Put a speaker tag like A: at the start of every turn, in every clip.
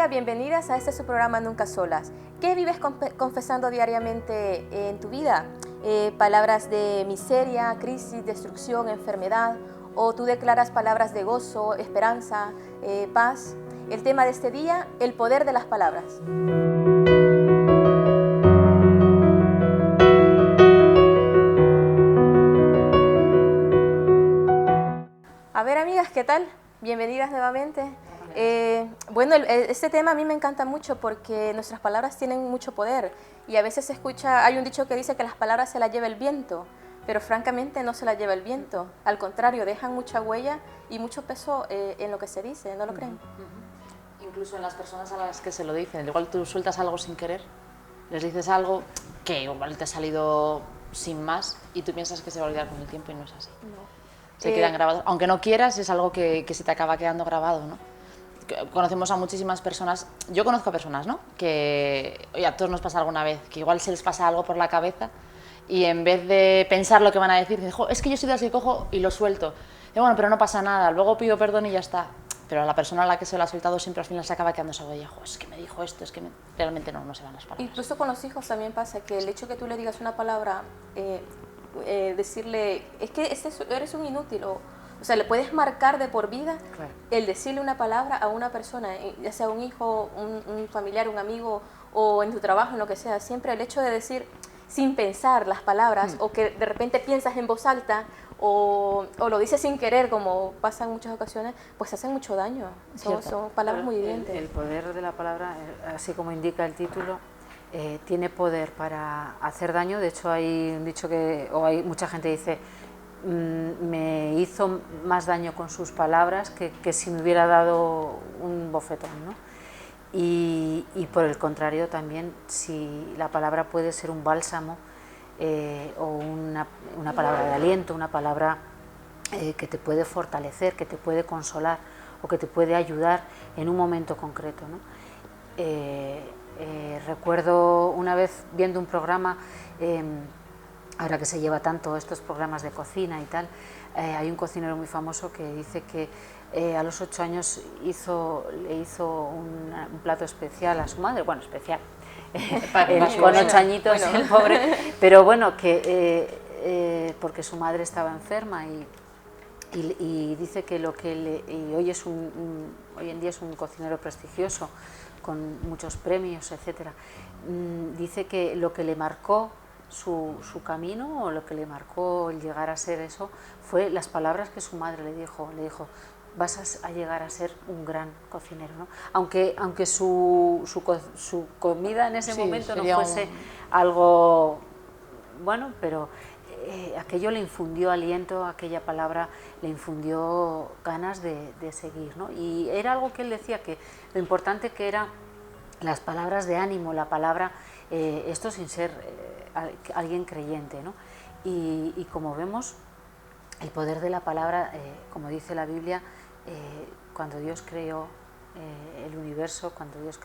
A: familia, bienvenidas a este su programa Nunca Solas. ¿Qué vives confesando diariamente en tu vida? Palabras de miseria, crisis, destrucción, enfermedad, o tú declaras palabras de gozo, esperanza, paz. El tema de este día, el poder de las palabras. A ver, amigas, ¿qué tal? Bienvenidas nuevamente. Bueno, este tema a mí me encanta mucho porque nuestras palabras tienen mucho poder y a veces se escucha, hay un dicho que dice que las palabras se las lleva el viento, pero francamente no se las lleva el viento, al contrario, dejan mucha huella y mucho peso en lo que se dice, ¿no lo creen?
B: Incluso en las personas a las que se lo dicen, igual tú sueltas algo sin querer, les dices algo que igual te ha salido sin más y tú piensas que se va a olvidar con el tiempo y no es así.
A: No.
B: Se quedan grabados, aunque no quieras, es algo que se te acaba quedando grabado, ¿no? Conocemos a muchísimas personas, yo conozco a personas, ¿no? Que, oye, a todos nos pasa alguna vez, que igual se les pasa algo por la cabeza y en vez de pensar lo que van a decir, dicen, es que yo soy de las que cojo y lo suelto. Y bueno, pero no pasa nada, luego pido perdón y ya está. Pero a la persona a la que se lo ha soltado siempre al final se acaba quedando esa huella, es que me dijo esto, es que realmente no se van las palabras.
A: Incluso con los hijos también pasa que el hecho que tú le digas una palabra, decirle, es que eres un inútil, o sea, le puedes marcar de por vida.
B: Claro.
A: El decirle una palabra a una persona, ya sea un hijo, un familiar, un amigo, o en tu trabajo, en lo que sea, siempre el hecho de decir sin pensar las palabras, o que de repente piensas en voz alta, o lo dices sin querer, como pasa en muchas ocasiones, pues hacen mucho daño. Son palabras muy hirientes.
C: El poder de la palabra, así como indica el título, tiene poder para hacer daño. De hecho, hay un dicho hay mucha gente que dice, me hizo más daño con sus palabras que si me hubiera dado un bofetón, ¿no? Y por el contrario también, si la palabra puede ser un bálsamo, o una palabra de aliento, una palabra que te puede fortalecer, que te puede consolar o que te puede ayudar en un momento concreto, ¿no? Recuerdo una vez viendo un programa, ahora que se lleva tanto estos programas de cocina y tal, hay un cocinero muy famoso que dice que a los 8 años le hizo un plato especial a su madre, bueno, especial, con 8 añitos, bueno. El pobre, pero bueno, que porque su madre estaba enferma y dice que hoy en día es un cocinero prestigioso con muchos premios, etcétera. Dice que lo que le marcó su camino, o lo que le marcó el llegar a ser eso, fue las palabras que su madre le dijo, vas a llegar a ser un gran cocinero, ¿no? Aunque su comida en ese momento no fuese algo bueno, pero aquello le infundió aliento, aquella palabra le infundió ganas de seguir, ¿no? Y era algo que él decía, que lo importante que era las palabras de ánimo, la palabra, esto sin ser alguien creyente, ¿no? Y como vemos, el poder de la palabra, como dice la Biblia, cuando Dios creó el universo, cuando Dios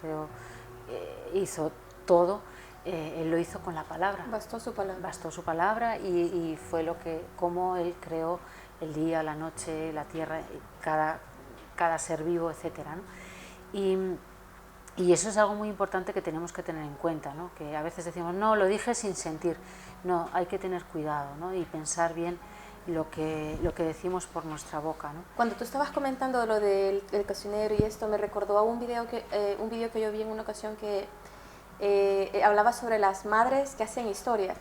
C: hizo todo, Él lo hizo con la palabra.
A: Bastó su palabra.
C: Bastó su palabra y fue como Él creó el día, la noche, la tierra, cada ser vivo, etcétera, ¿no? Y eso es algo muy importante que tenemos que tener en cuenta, ¿no? Que a veces decimos, no, lo dije sin sentir. No, hay que tener cuidado, ¿no? Y pensar bien lo que decimos por nuestra boca, ¿no?
A: Cuando tú estabas comentando lo del cocinero y esto, me recordó a un video que yo vi en una ocasión que hablaba sobre las madres que hacen historia.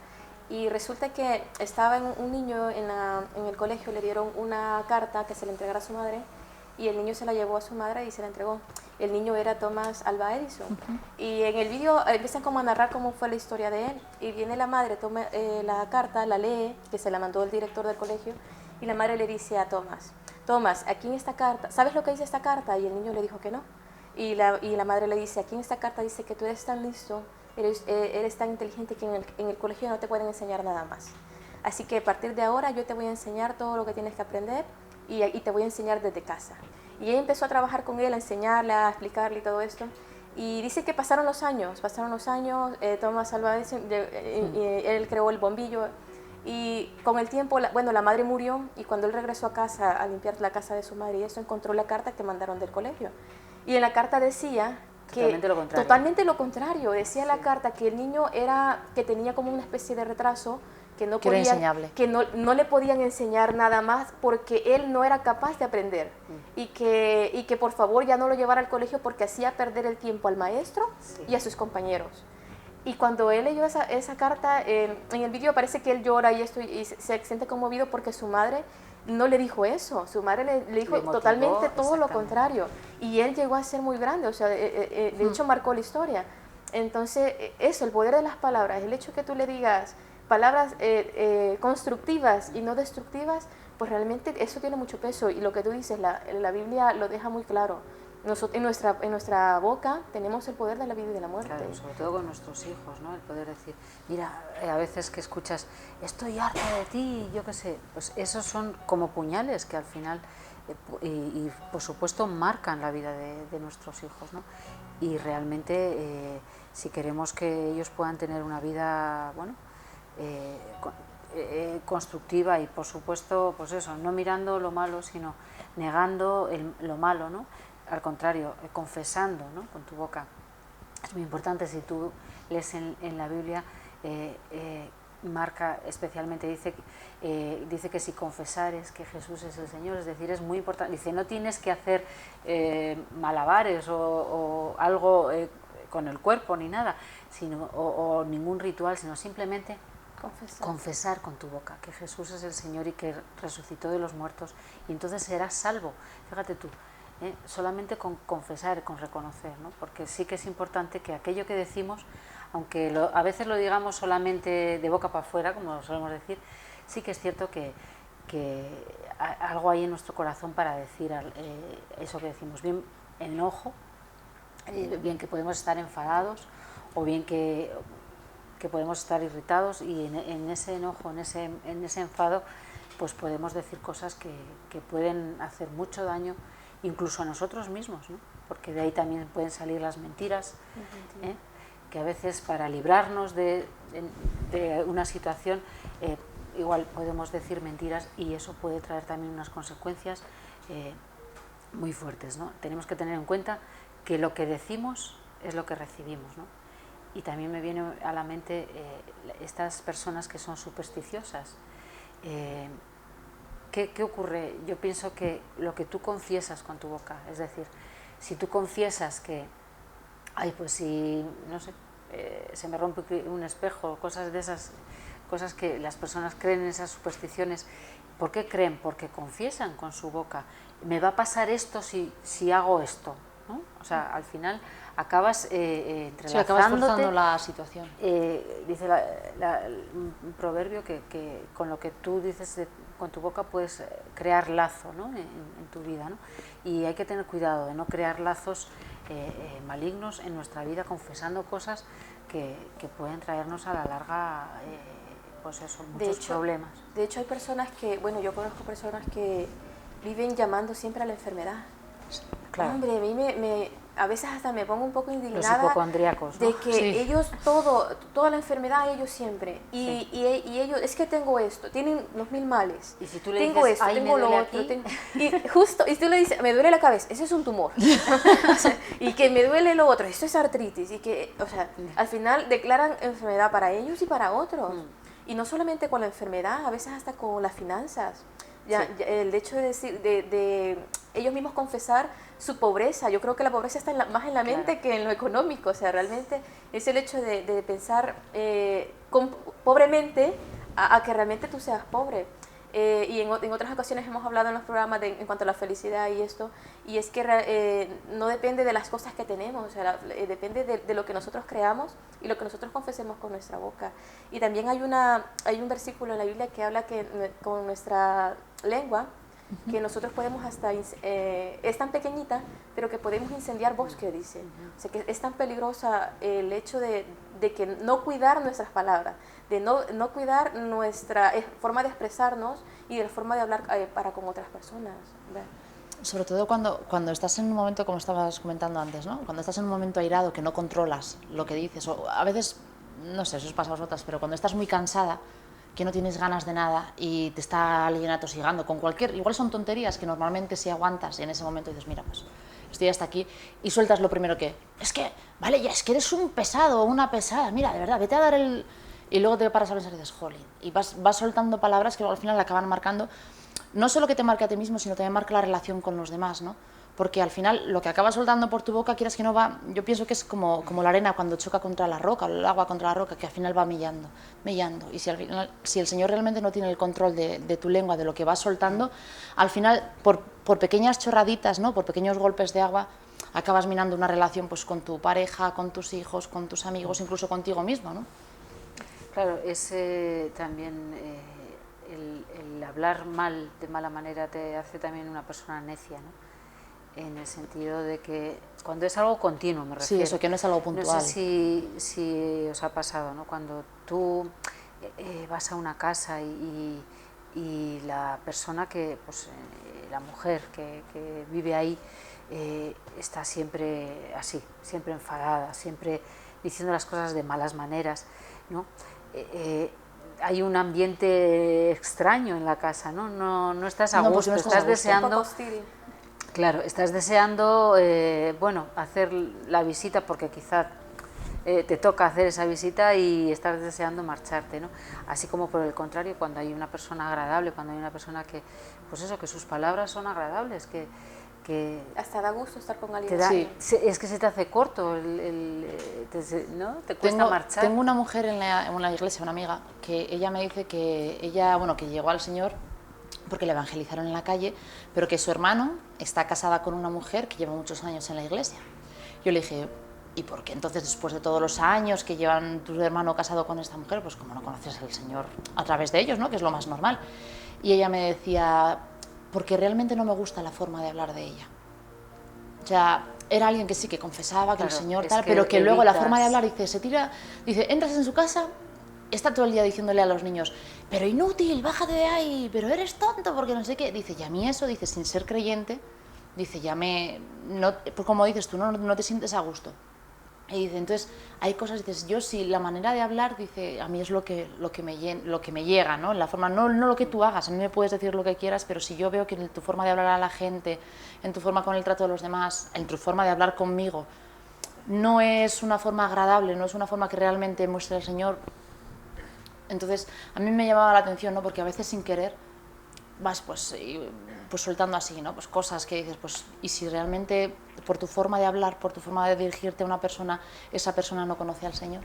A: Y resulta que estaba un niño en el colegio, le dieron una carta que se le entregara a su madre, y el niño se la llevó a su madre y se la entregó. El niño era Thomas Alva Edison. Y en el vídeo empiezan como a narrar cómo fue la historia de él. Y viene la madre, toma la carta, la lee, que se la mandó el director del colegio, y la madre le dice a Thomas, aquí en esta carta, ¿sabes lo que dice esta carta? Y el niño le dijo que no. Y la madre le dice, aquí en esta carta dice que tú eres tan listo, eres tan inteligente que en el colegio no te pueden enseñar nada más. Así que a partir de ahora yo te voy a enseñar todo lo que tienes que aprender y te voy a enseñar desde casa. Y ella empezó a trabajar con él, a enseñarle, a explicarle y todo esto. Y dice que pasaron los años, Thomas Alva Edison, él creó el bombillo. Y con el tiempo, la madre murió, y cuando él regresó a casa a limpiar la casa de su madre y eso, encontró la carta que mandaron del colegio. Y en la carta decía Totalmente lo contrario. Decía la carta que el niño que tenía como una especie de retraso, que no
B: que
A: podían, que no le podían enseñar nada más porque él no era capaz de aprender y que por favor ya no lo llevara al colegio porque hacía perder el tiempo al maestro y a sus compañeros. Y cuando él leyó esa carta, en el vídeo parece que él llora y se siente conmovido porque su madre no le dijo eso, su madre le dijo totalmente todo lo contrario. Y él llegó a ser muy grande, o sea, de hecho marcó la historia. Entonces, eso, el poder de las palabras, el hecho que tú le digas palabras constructivas y no destructivas, pues realmente eso tiene mucho peso. Y lo que tú dices, la Biblia lo deja muy claro. En nuestra boca tenemos el poder de la vida y de la muerte.
C: Claro, sobre todo con nuestros hijos, ¿no? El poder decir, mira, a veces que escuchas, estoy harta de ti, yo qué sé, pues esos son como puñales que al final, y por supuesto, marcan la vida de nuestros hijos, ¿no? Y realmente, si queremos que ellos puedan tener una vida, bueno, constructiva y por supuesto, pues eso, no mirando lo malo, sino negando lo malo, ¿no? Al contrario, confesando, ¿no? Con tu boca. Es muy importante. Si tú lees en la Biblia, marca especialmente, dice que si confesares que Jesús es el Señor, es decir, es muy importante. Dice, no tienes que hacer malabares o algo con el cuerpo ni nada, o ningún ritual, sino simplemente confesar con tu boca que Jesús es el Señor y que resucitó de los muertos, y entonces serás salvo. Fíjate tú, solamente con confesar, con reconocer, ¿no? Porque sí que es importante que aquello que decimos, aunque a veces lo digamos solamente de boca para afuera, como solemos decir, sí que es cierto que algo hay en nuestro corazón para decir eso que decimos. Bien enojo, bien que podemos estar enfadados, o bien que podemos estar irritados, y en ese enojo, en ese enfado, pues podemos decir cosas que pueden hacer mucho daño, incluso a nosotros mismos, ¿no? Porque de ahí también pueden salir las mentiras, que a veces para librarnos de una situación, igual podemos decir mentiras, y eso puede traer también unas consecuencias muy fuertes, ¿no? Tenemos que tener en cuenta que lo que decimos es lo que recibimos, ¿no? Y también me viene a la mente estas personas que son supersticiosas. ¿Qué ocurre? Yo pienso que lo que tú confiesas con tu boca, es decir, si tú confiesas que, ay, pues si, no sé, se me rompe un espejo, cosas de esas, cosas que las personas creen en esas supersticiones. ¿Por qué creen? Porque confiesan con su boca, me va a pasar esto si hago esto, ¿no? O sea, al final acabas entrelazándote.
B: Sí, acabas forzando la situación.
C: Dice un proverbio que con lo que tú dices con tu boca puedes crear lazo, ¿no? en tu vida, ¿no? Y hay que tener cuidado de no crear lazos malignos en nuestra vida, confesando cosas que pueden traernos a la larga pues eso, muchos problemas.
A: De hecho hay personas bueno, yo conozco personas que viven llamando siempre a la enfermedad. Claro. Hombre, a mí a veces hasta me pongo un poco indignada.
C: Los hipocondríacos, ¿no?
A: De que ellos toda la enfermedad, ellos siempre. Y ellos, es que tengo esto, tienen los 1000 males.
C: Y si tú le
A: tengo
C: dices,
A: esto, tengo lo otro. Y tú le dices, me duele la cabeza, ese es un tumor. O sea, y que me duele lo otro, esto es artritis. Y que, o sea, al final declaran enfermedad para ellos y para otros. Y no solamente con la enfermedad, a veces hasta con las finanzas. Ya, el hecho de decir, de ellos mismos confesar su pobreza, yo creo que la pobreza está más en la mente que en lo económico. O sea, realmente es el hecho de pensar pobremente a que realmente tú seas pobre. Y en otras ocasiones hemos hablado en los programas en cuanto a la felicidad y esto, y es que no depende de las cosas que tenemos, o sea, depende de lo que nosotros creamos y lo que nosotros confesemos con nuestra boca. Y también hay un versículo en la Biblia que habla que con nuestra lengua, que nosotros podemos hasta, es tan pequeñita, pero que podemos incendiar bosque, dice. O sea, que es tan peligrosa el hecho de que no cuidar nuestras palabras, de no cuidar nuestra forma de expresarnos y de la forma de hablar para con otras personas, ¿verdad?
B: Sobre todo cuando estás en un momento, como estabas comentando antes, ¿no? Cuando estás en un momento airado que no controlas lo que dices, o a veces, no sé, eso os pasa a vosotras, pero cuando estás muy cansada, que no tienes ganas de nada y te está alguien atosigando con igual son tonterías que normalmente si aguantas y en ese momento dices, mira, pues estoy hasta aquí, y sueltas lo primero que, es que, vale, ya, es que eres un pesado o una pesada, mira, de verdad, vete a dar el... Y luego te paras a pensar y dices, jolín, y vas soltando palabras que luego al final le acaban marcando, no solo que te marque a ti mismo, sino también marca la relación con los demás, ¿no? Porque al final lo que acabas soltando por tu boca, quieras que no va, yo pienso que es como la arena cuando choca contra la roca, o el agua contra la roca, que al final va mellando. Y si, al final, si el Señor realmente no tiene el control de tu lengua, de lo que vas soltando, al final, por pequeñas chorraditas, ¿no? Por pequeños golpes de agua, acabas minando una relación pues, con tu pareja, con tus hijos, con tus amigos, incluso contigo mismo, ¿no?
C: Claro, ese también, el hablar mal, de mala manera, te hace también una persona necia, ¿no? En el sentido de que cuando es algo continuo, me refiero.
B: Sí, eso, que no es algo puntual.
C: No sé si os ha pasado, ¿no? Cuando tú vas a una casa y la persona que, pues la mujer que vive ahí, está siempre así, siempre enfadada, siempre diciendo las cosas de malas maneras, ¿no? Hay un ambiente extraño en la casa, ¿no? No estás a gusto, estás deseando... Claro, estás deseando, bueno, hacer la visita porque quizá te toca hacer esa visita y estás deseando marcharte, ¿no? Así como por el contrario, cuando hay una persona agradable, cuando hay una persona que, pues eso, que sus palabras son agradables, que
A: hasta da gusto estar con alguien.
C: Sí. Es que se te hace corto, ¿no? Te cuesta marchar.
B: Tengo una mujer en la iglesia, una amiga, que ella me dice que ella, bueno, que llegó al Señor porque le evangelizaron en la calle, pero que su hermano está casada con una mujer que lleva muchos años en la iglesia. Yo le dije, ¿y por qué entonces, después de todos los años que llevan tu hermano casado con esta mujer, pues como no conoces al Señor a través de ellos, ¿no? Que es lo más normal? Y ella me decía, porque realmente no me gusta la forma de hablar de ella. O sea, era alguien que sí, que confesaba, que claro, el Señor tal, pero que luego la forma de hablar, dice, entras en su casa, está todo el día diciéndole a los niños, pero inútil, bájate de ahí, pero eres tonto, porque no sé qué. Dice, y a mí eso, dice, sin ser creyente, dice, pues como dices tú, no te sientes a gusto. Y dice, entonces, hay cosas, dices, yo sí, la manera de hablar, dice, a mí es lo que me llega, ¿no? La forma, no lo que tú hagas, a mí me puedes decir lo que quieras, pero si yo veo que en tu forma de hablar a la gente, en tu forma con el trato de los demás, en tu forma de hablar conmigo, no es una forma agradable, no es una forma que realmente muestre al Señor. Entonces, a mí me llamaba la atención, ¿no? Porque a veces sin querer vas pues soltando así, ¿no? Pues cosas que dices, pues, y si realmente por tu forma de hablar, por tu forma de dirigirte a una persona, esa persona no conoce al Señor,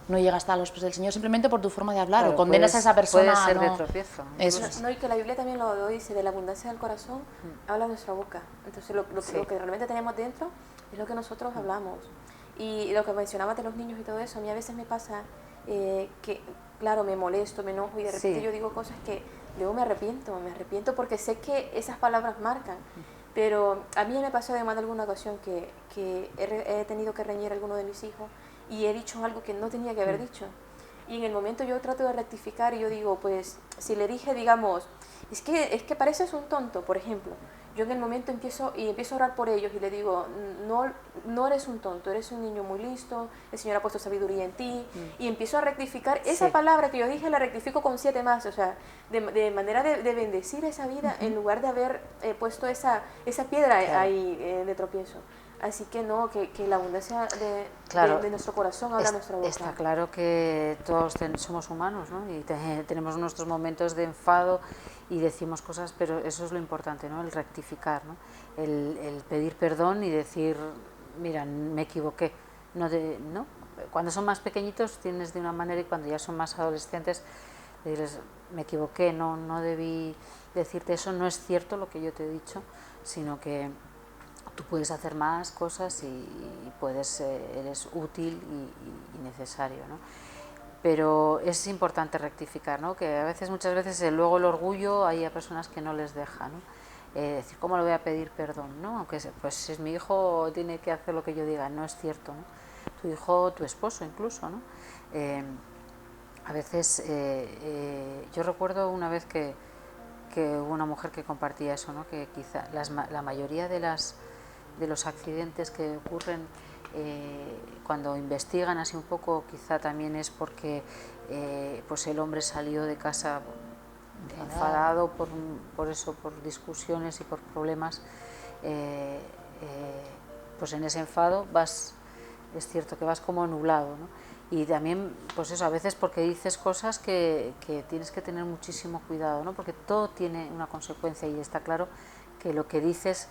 B: no llega hasta los pies del Señor, simplemente por tu forma de hablar, o condenas a esa persona.
C: Puede ser
B: no,
C: de tropiezo.
B: Eso.
A: No, y que la Biblia también lo dice, de la abundancia del corazón habla nuestra boca. Entonces lo que realmente tenemos dentro es lo que nosotros hablamos. Y lo que mencionabas de los niños y todo eso, a mí a veces me pasa que, claro, me molesto, me enojo y de repente yo digo cosas que luego me arrepiento porque sé que esas palabras marcan. Pero a mí me pasó además de alguna ocasión que he tenido que reñir a alguno de mis hijos y he dicho algo que no tenía que haber dicho. Y en el momento yo trato de rectificar y yo digo, pues, si le dije, digamos, es que pareces un tonto, por ejemplo. Yo en el momento empiezo a orar por ellos y le digo, no eres un tonto, eres un niño muy listo, el Señor ha puesto sabiduría en ti, y empiezo a rectificar esa palabra que yo dije, la rectifico con 7 más, o sea, de manera de bendecir esa vida en lugar de haber puesto esa piedra ahí de tropiezo. Así que no, que la abundancia de nuestro corazón habla nuestra boca.
C: Está claro que todos somos humanos, ¿no? Y tenemos nuestros momentos de enfado y decimos cosas, pero eso es lo importante, ¿no? El rectificar, ¿no? El pedir perdón y decir, mira, me equivoqué. ¿No? Cuando son más pequeñitos tienes de una manera y cuando ya son más adolescentes dices, me equivoqué, no debí decirte eso, no es cierto lo que yo te he dicho, sino que tú puedes hacer más cosas y eres útil y necesario, ¿no? Pero es importante rectificar, ¿no? Que muchas veces luego el orgullo hay a personas que no les deja, ¿no? Decir, ¿cómo le voy a pedir perdón? ¿No? Aunque pues si es mi hijo tiene que hacer lo que yo diga, no es cierto, ¿no? Tu hijo, tu esposo incluso, ¿no? A veces yo recuerdo una vez que hubo una mujer que compartía eso, ¿no? Que quizá la mayoría de los accidentes que ocurren cuando investigan así un poco, quizá también es porque pues el hombre salió de casa enfadado por discusiones y por problemas pues en ese enfado es cierto que vas como nublado, ¿no? Y también, pues eso, a veces porque dices cosas que tienes que tener muchísimo cuidado, ¿no? Porque todo tiene una consecuencia y está claro que lo que dices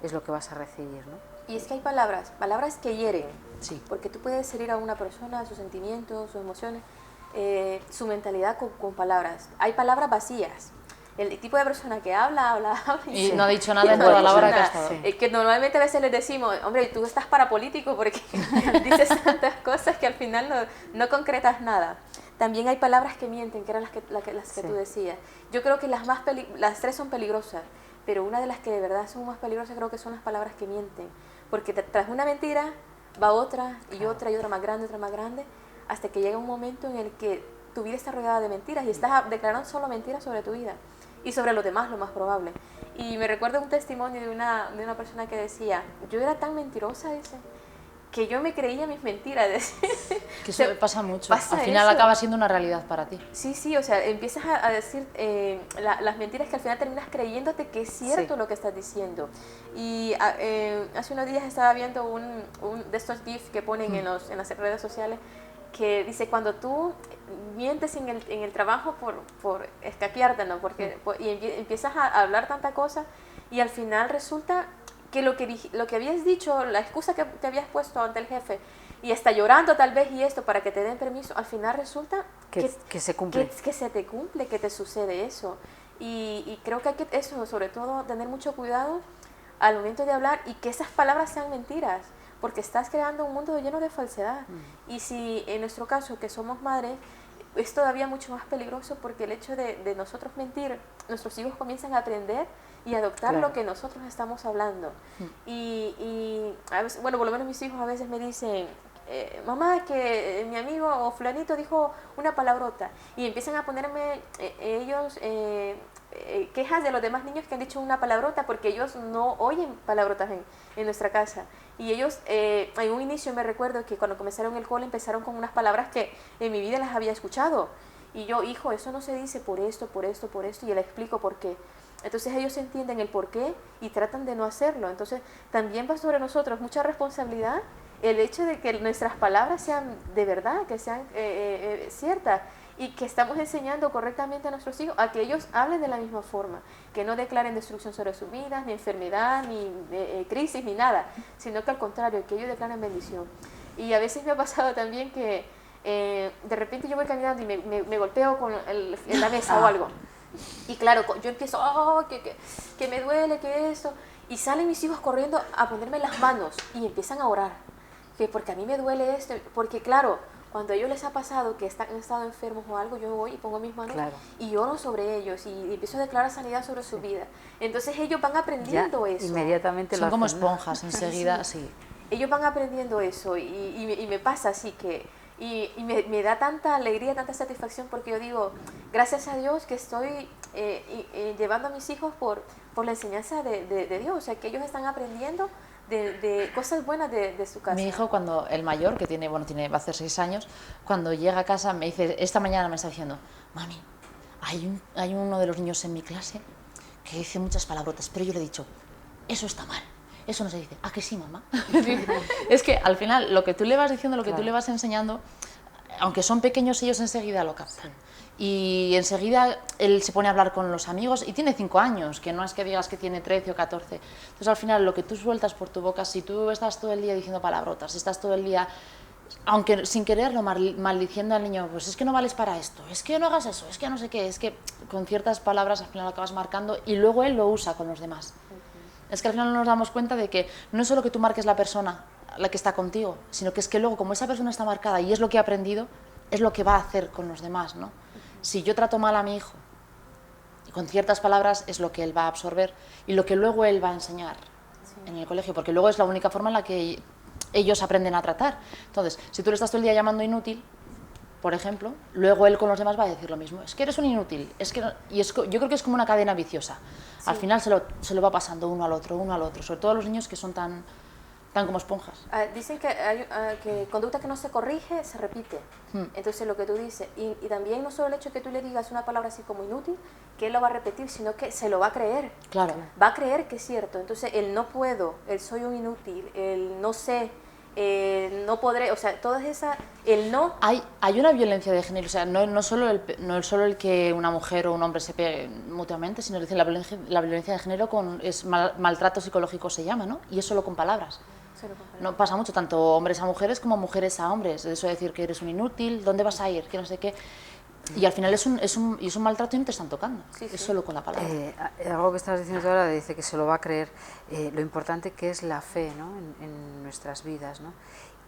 C: es lo que vas a recibir, ¿no?
A: Y es que hay palabras que hieren,
B: Sí.
A: porque tú puedes herir a una persona, sus sentimientos, sus emociones, su mentalidad con palabras. Hay palabras vacías. El tipo de persona que habla
B: Y
A: sí,
B: no ha dicho nada en toda la hora que ha estado.
A: que normalmente a veces les decimos, hombre, tú estás parapolítico porque dices tantas cosas que al final no concretas nada. También hay palabras que mienten, que eran las que tú decías. Yo creo que las tres son peligrosas, pero una de las que de verdad son más peligrosas creo que son las palabras que mienten, porque tras una mentira va otra y otra más grande, hasta que llega un momento en el que tu vida está rodeada de mentiras y estás declarando solo mentiras sobre tu vida y sobre los demás, lo más probable. Y me recuerdo un testimonio de una persona que decía, yo era tan mentirosa, dice, que yo me creía mis mentiras.
B: Que eso pasa mucho. Al final
A: eso.
B: acaba siendo una realidad para ti.
A: Sí, o sea, empiezas a decir las mentiras que al final terminas creyéndote que es cierto lo que estás diciendo. Y hace unos días estaba viendo un de estos GIFs que ponen en las redes sociales, que dice, cuando tú mientes en el trabajo por escaquearte, ¿no? Y empiezas a hablar tanta cosa y al final resulta que lo que habías dicho, la excusa que te habías puesto ante el jefe y está llorando tal vez y esto para que te den permiso, al final resulta
C: que se cumple.
A: Que se te cumple, que te sucede eso. Y creo que hay que, eso, sobre todo, tener mucho cuidado al momento de hablar y que esas palabras sean mentiras, porque estás creando un mundo lleno de falsedad. Y si en nuestro caso, que somos madres, es todavía mucho más peligroso, porque el hecho de nosotros mentir, nuestros hijos comienzan a aprender y adoptar lo que nosotros estamos hablando. Y a veces, bueno, por lo menos mis hijos a veces me dicen, mamá, que mi amigo o fulanito dijo una palabrota, y empiezan a ponerme ellos quejas de los demás niños que han dicho una palabrota, porque ellos no oyen palabrotas en nuestra casa. Y ellos, en un inicio me recuerdo que cuando comenzaron el cole empezaron con unas palabras que en mi vida las había escuchado. Y yo, hijo, eso no se dice por esto, y le explico por qué. Entonces ellos entienden el por qué y tratan de no hacerlo. Entonces también va sobre nosotros mucha responsabilidad el hecho de que nuestras palabras sean de verdad, que sean ciertas, y que estamos enseñando correctamente a nuestros hijos a que ellos hablen de la misma forma, que no declaren destrucción sobre sus vidas, ni enfermedad, ni crisis, ni nada, sino que al contrario, que ellos declaren bendición. Y a veces me ha pasado también que de repente yo voy caminando y me golpeo en la mesa o algo. Y claro, yo empiezo, que me duele, que esto, y salen mis hijos corriendo a ponerme las manos y empiezan a orar, que porque a mí me duele esto, porque claro, cuando a ellos les ha pasado que han estado enfermos o algo, yo voy y pongo mis manos y oro sobre ellos y empiezo a declarar sanidad sobre su vida. Entonces ellos van aprendiendo eso.
C: Inmediatamente
B: son como esponjas, enseguida, sí.
A: Ellos van aprendiendo eso y me pasa así que... Y me da tanta alegría, tanta satisfacción, porque yo digo, gracias a Dios que estoy llevando a mis hijos por la enseñanza de Dios, o sea, que ellos están aprendiendo de cosas buenas de su casa.
B: Mi hijo, cuando el mayor, que va a hacer 6 años, cuando llega a casa me dice, esta mañana me está diciendo, mami, hay uno de los niños en mi clase que dice muchas palabrotas, pero yo le he dicho, eso está mal. Eso no se dice, ¿a que sí, mamá? Es que al final lo que tú le vas diciendo, lo que tú le vas enseñando, aunque son pequeños, ellos enseguida lo captan. Y enseguida él se pone a hablar con los amigos y tiene 5 años, que no es que digas que tiene 13 o 14. Entonces al final lo que tú sueltas por tu boca, si tú estás todo el día diciendo palabrotas, si estás todo el día, aunque sin quererlo, maldiciendo al niño, pues es que no vales para esto, es que no hagas eso, es que no sé qué, es que con ciertas palabras al final lo acabas marcando y luego él lo usa con los demás. Es que al final no nos damos cuenta de que no es solo que tú marques la persona, la que está contigo, sino que es que luego, como esa persona está marcada y es lo que ha aprendido, es lo que va a hacer con los demás, ¿no? Si yo trato mal a mi hijo, con ciertas palabras es lo que él va a absorber y lo que luego él va a enseñar en el colegio, porque luego es la única forma en la que ellos aprenden a tratar. Entonces, si tú le estás todo el día llamando inútil, por ejemplo, luego él con los demás va a decir lo mismo, es que eres un inútil, yo creo que es como una cadena viciosa. Al final se lo va pasando uno al otro, sobre todo a los niños que son tan Están como esponjas.
A: Dicen que conducta que no se corrige se repite. Entonces lo que tú dices, y también no solo el hecho de que tú le digas una palabra así como inútil, que él lo va a repetir, sino que se lo va a creer.
B: Claro.
A: Va a creer que es cierto. Entonces el no puedo, el soy un inútil, el no sé, no podré, o sea, todas esas, el no.
B: Hay una violencia de género, o sea, no solo el que una mujer o un hombre se pegue mutuamente, sino decir, la violencia de género es maltrato psicológico se llama, ¿no? Y es solo con palabras. No pasa mucho, tanto hombres a mujeres como mujeres a hombres. Eso de decir que eres un inútil, ¿dónde vas a ir? Que no sé qué. Y al final es un maltrato y no te están tocando. Sí, es solo con la palabra.
C: Algo que estabas diciendo ahora, dice que se lo va a creer. Lo importante que es la fe, ¿no? en nuestras vidas, ¿no?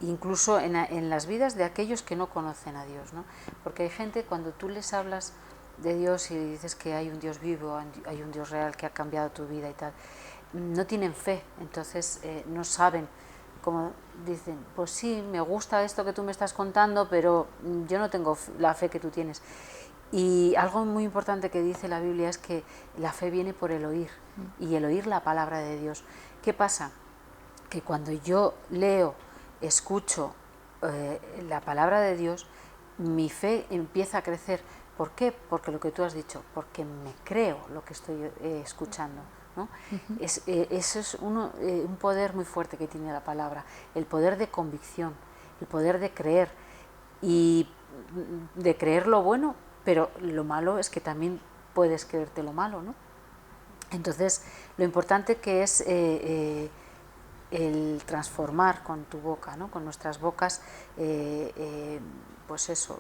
C: Incluso en las vidas de aquellos que no conocen a Dios, ¿no? Porque hay gente, cuando tú les hablas de Dios y dices que hay un Dios vivo, hay un Dios real que ha cambiado tu vida y tal, no tienen fe, entonces no saben, como dicen, pues sí, me gusta esto que tú me estás contando, pero yo no tengo la fe que tú tienes. Y algo muy importante que dice la Biblia es que la fe viene por el oír, y el oír la palabra de Dios. ¿Qué pasa? Que cuando yo leo, escucho la palabra de Dios, mi fe empieza a crecer. ¿Por qué? Porque lo que tú has dicho, porque me creo lo que estoy escuchando, ¿no? Eso es un poder muy fuerte que tiene la palabra, el poder de convicción, el poder de creer, y de creer lo bueno, pero lo malo es que también puedes creerte lo malo, ¿no? Entonces, lo importante que es el transformar con tu boca, ¿no? Con nuestras bocas, pues eso,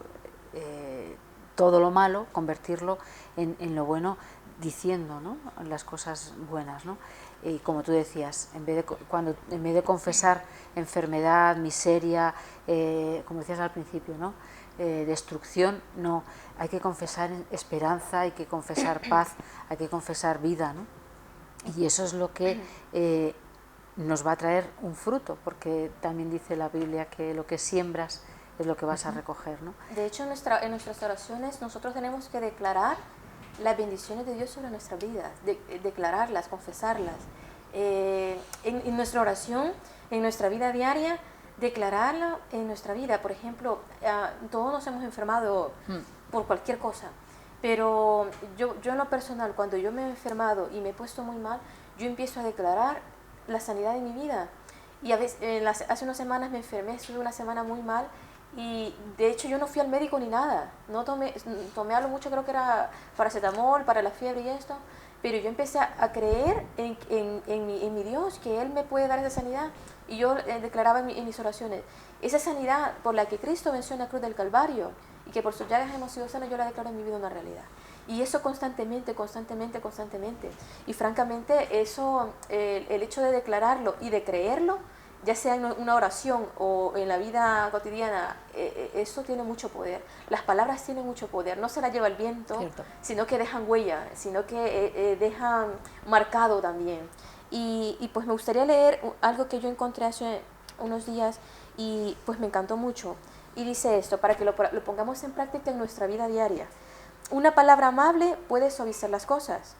C: todo lo malo, convertirlo en lo bueno, diciendo, ¿no? Las cosas buenas, ¿no? Y como tú decías, en vez de confesar enfermedad, miseria, como decías al principio, ¿no? Destrucción, no, hay que confesar esperanza, hay que confesar paz, hay que confesar vida, ¿no? Y eso es lo que nos va a traer un fruto, porque también dice la Biblia que lo que siembras es lo que vas a recoger, ¿no?
A: De hecho, en nuestras oraciones nosotros tenemos que declarar las bendiciones de Dios sobre nuestra vida, declararlas, confesarlas. En nuestra oración, en nuestra vida diaria, declararla en nuestra vida. Por ejemplo, todos nos hemos enfermado por cualquier cosa, pero yo en lo personal, cuando yo me he enfermado y me he puesto muy mal, yo empiezo a declarar la sanidad de mi vida. Y a veces, hace unas semanas me enfermé, estuve una semana muy mal, y de hecho yo no fui al médico ni nada, no tomé a lo mucho, creo que era paracetamol para la fiebre y esto, pero yo empecé a creer en mi Dios, que Él me puede dar esa sanidad, y yo declaraba en mis oraciones, esa sanidad por la que Cristo venció en la cruz del Calvario, y que por sus llagas hemos sido sanos, yo la declaro en mi vida una realidad. Y eso constantemente. Y francamente, eso, el hecho de declararlo y de creerlo, ya sea en una oración o en la vida cotidiana, eso tiene mucho poder. Las palabras tienen mucho poder, no se las lleva el viento, cierto, sino que dejan huella, sino que dejan marcado también. Y pues me gustaría leer algo que yo encontré hace unos días y pues me encantó mucho. Y dice esto, para que lo pongamos en práctica en nuestra vida diaria. Una palabra amable puede suavizar las cosas.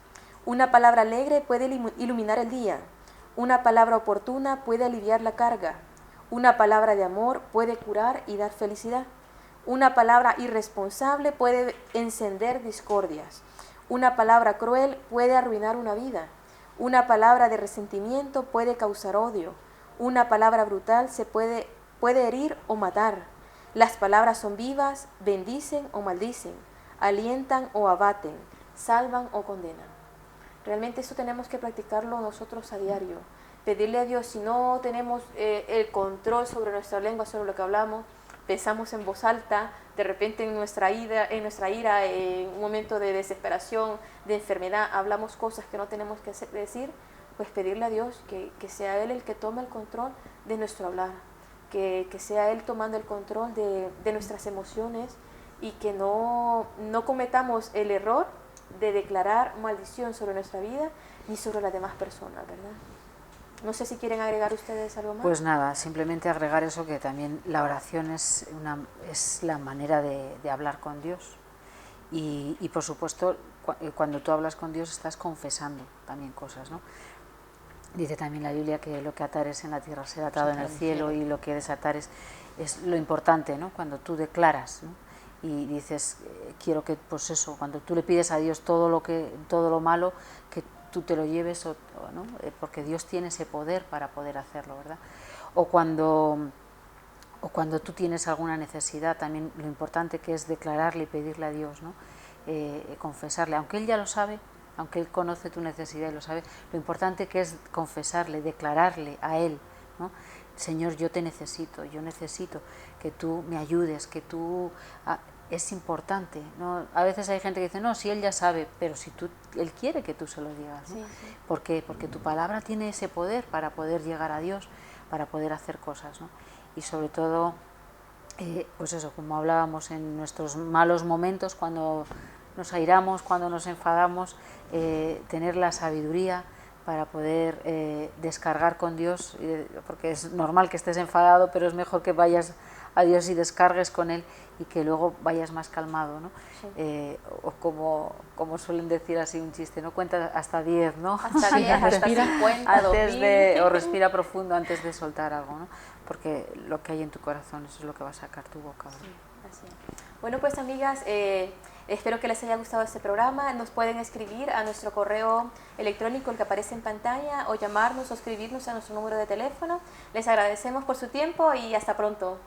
A: Una palabra alegre puede iluminar el día. Una palabra oportuna puede aliviar la carga. Una palabra de amor puede curar y dar felicidad. Una palabra irresponsable puede encender discordias. Una palabra cruel puede arruinar una vida. Una palabra de resentimiento puede causar odio. Una palabra brutal puede herir o matar. Las palabras son vivas, bendicen o maldicen, alientan o abaten, salvan o condenan. Realmente eso tenemos que practicarlo nosotros a diario. Pedirle a Dios, si no tenemos el control sobre nuestra lengua, sobre lo que hablamos, pensamos en voz alta, de repente en nuestra ira, en un momento de desesperación, de enfermedad, hablamos cosas que no tenemos que decir, pues pedirle a Dios que sea Él el que tome el control de nuestro hablar, que sea Él tomando el control de nuestras emociones, y que no cometamos el error de declarar maldición sobre nuestra vida ni sobre las demás personas, ¿verdad? No sé si quieren agregar ustedes algo más.
C: Pues nada, simplemente agregar eso, que también la oración es la manera de hablar con Dios. Y por supuesto, cuando tú hablas con Dios estás confesando también cosas, ¿no? Dice también la Biblia que lo que atares en la tierra será atado en el cielo, y lo que desatares es lo importante, ¿no? Cuando tú declaras, ¿no? Y dices, quiero que, pues eso, cuando tú le pides a Dios todo lo malo, que tú te lo lleves, ¿no? Porque Dios tiene ese poder para poder hacerlo, ¿verdad? O cuando tú tienes alguna necesidad, también lo importante que es declararle y pedirle a Dios, ¿no? Confesarle, aunque Él ya lo sabe, aunque Él conoce tu necesidad y lo sabe, lo importante que es confesarle, declararle a Él, ¿no? Señor, yo te necesito, yo necesito que tú me ayudes, que tú... es importante, ¿no? A veces hay gente que dice, no, si Él ya sabe, pero si Él quiere que tú se lo digas, ¿no?
A: Sí, sí.
C: ¿Por qué? Porque tu palabra tiene ese poder para poder llegar a Dios, para poder hacer cosas, ¿no? Y sobre todo, pues eso, como hablábamos en nuestros malos momentos, cuando nos airamos, cuando nos enfadamos, tener la sabiduría para poder descargar con Dios, porque es normal que estés enfadado, pero es mejor que vayas a Dios y descargues con Él y que luego vayas más calmado, ¿no? Sí. O como suelen decir así un chiste, no cuenta hasta 10, ¿no?
A: Hasta 10, hasta 50, 2000.
C: O respira profundo antes de soltar algo, ¿no? Porque lo que hay en tu corazón, eso es lo que va a sacar tu boca, ¿no?
A: Sí, así es. Bueno, pues amigas, espero que les haya gustado este programa. Nos pueden escribir a nuestro correo electrónico, el que aparece en pantalla, o llamarnos o escribirnos a nuestro número de teléfono. Les agradecemos por su tiempo y hasta pronto.